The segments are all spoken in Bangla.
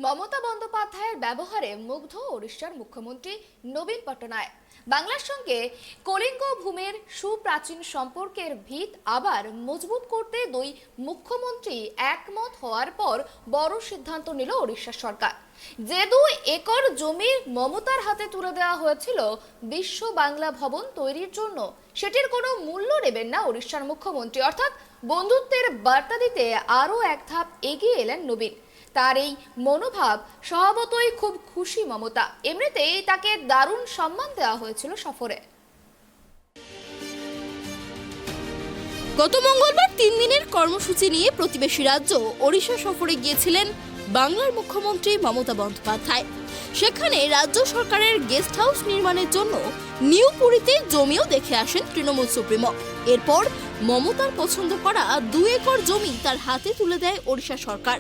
মমতা বন্দ্যোপাধ্যায়ের ব্যবহারে মুগ্ধ ওড়িশার মুখ্যমন্ত্রী নবীন পট্টনায়ক। বাংলার সঙ্গে কলিঙ্গ ভূমির সুপ্রাচীন সম্পর্কের ভিত আবার মজবুত করতে দুই মুখ্যমন্ত্রী একমত হওয়ার পর বড় সিদ্ধান্ত নিল ওড়িশা সরকার। যে 2 একর জমি মমতার হাতে তুলে দেওয়া হয়েছিল বিশ্ব বাংলা ভবন তৈরির জন্য, সেটির কোনো মূল্য নেবেন না ওড়িশার মুখ্যমন্ত্রী। অর্থাৎ বন্ধুত্বের বার্তা দিতে আরও এক ধাপ এগিয়ে এলেন নবীন। তার এই মনোভাব স্বভাবতই খুব খুশি মমতা। এমনিতেই তাকে দারুণ সম্মান দেওয়া হয়েছিল সফরে। গত মঙ্গলবার 3 দিনের কর্মসূচি নিয়ে প্রতিবেশী রাজ্য ওড়িশা সফরে গিয়েছিলেন বাংলার মুখ্যমন্ত্রী মমতা বন্দ্যোপাধ্যায়। সেখানে রাজ্য সরকারের গেস্ট হাউস নির্মাণের জন্য নিউ পুরীতে জমিও দেখে আসেন তৃণমূল সুপ্রিমো। এরপর মমতার পছন্দ করা 2 একর জমি তার হাতে তুলে দেয় ওড়িশা সরকার।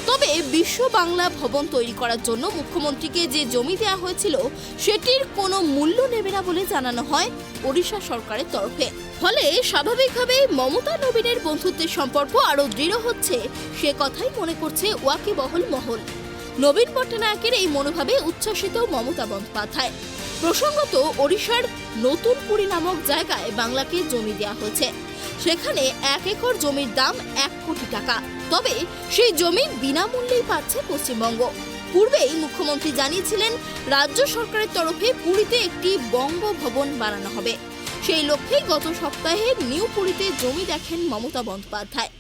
তবে বিশ্ব বাংলা ভবন তৈরি করার জন্য মুখ্যমন্ত্রীকে যে জমি দেওয়া হয়েছিল সেটির কোনো মূল্য নেবে না বলে জানানো হয় ওড়িশা সরকারের তরফে। ফলে স্বাভাবিকভাবেই মমতা নবীনের বন্ধুত্বের সম্পর্ক আরও দৃঢ় হচ্ছে, সে কথাই মনে করছে ওয়াকিবহল মহল। নবীন পট্টনায়কের এই মনোভাবে উচ্ছ্বসিত মমতা বন্দ্যোপাধ্যায়। প্রসঙ্গত, ওড়িশার নতুন পুরী নামক জায়গায় বাংলাকে জমি দেওয়া হয়েছে। সেখানে 1 একর জমির দাম 1 কোটি টাকা। তবে সেই জমি বিনামূল্যেই পাচ্ছে পশ্চিমবঙ্গ। পূর্বেই মুখ্যমন্ত্রী জানিয়েছিলেন রাজ্য সরকারের তরফে পুরীতে একটি বঙ্গভবন বানানো হবে। সেই লক্ষ্যেই গত সপ্তাহে নিউ পুরীতে জমি দেখেন মমতা বন্দ্যোপাধ্যায়।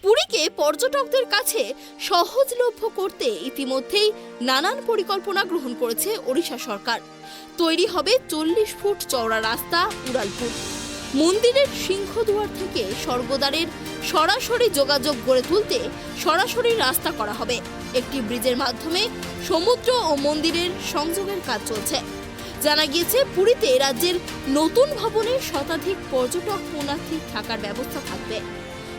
পুরীকে পর্যটকদের কাছে সহজলভ্য করতে ইতিমধ্যেই নানান পরিকল্পনা গ্রহণ করেছে ওড়িশা সরকার। তৈরি হবে 40 ফুট চওড়া রাস্তা উড়ালপুর। মন্দিরের সিংহদুয়ার থেকে স্বর্গদ্বারের সরাসরি যোগাযোগ গড়ে তুলতে সরাসরি রাস্তা করা হবে। একটি ব্রিজের মাধ্যমে সমুদ্র ও মন্দিরের সংযোগের কাজ চলছে। জানা গিয়েছে, পুরীতে রাজ্যের নতুন ভবনে শতাধিক পর্যটক পুণ্যার্থী থাকার ব্যবস্থা থাকবে।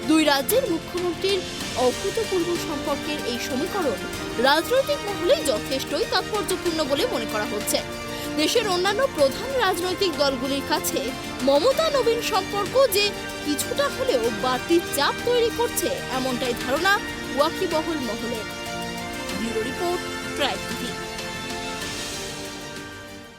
2 রাজ্যের মুখ্যমন্ত্রীর অভূতপূর্ব সম্পর্কের এই সমীকরণ রাজনৈতিক মহলে যথেষ্টই তাৎপর্যপূর্ণ বলে মনে করা হচ্ছে। দেশের অন্যান্য প্রধান রাজনৈতিক দলগুলির কাছে মমতা নবীন সম্পর্ক যে কিছুটা হলেও বাড়তি চাপ তৈরি করছে, এমনটাই ধারণা ওয়াকিবহল মহলের। Bureau report, tribe TV.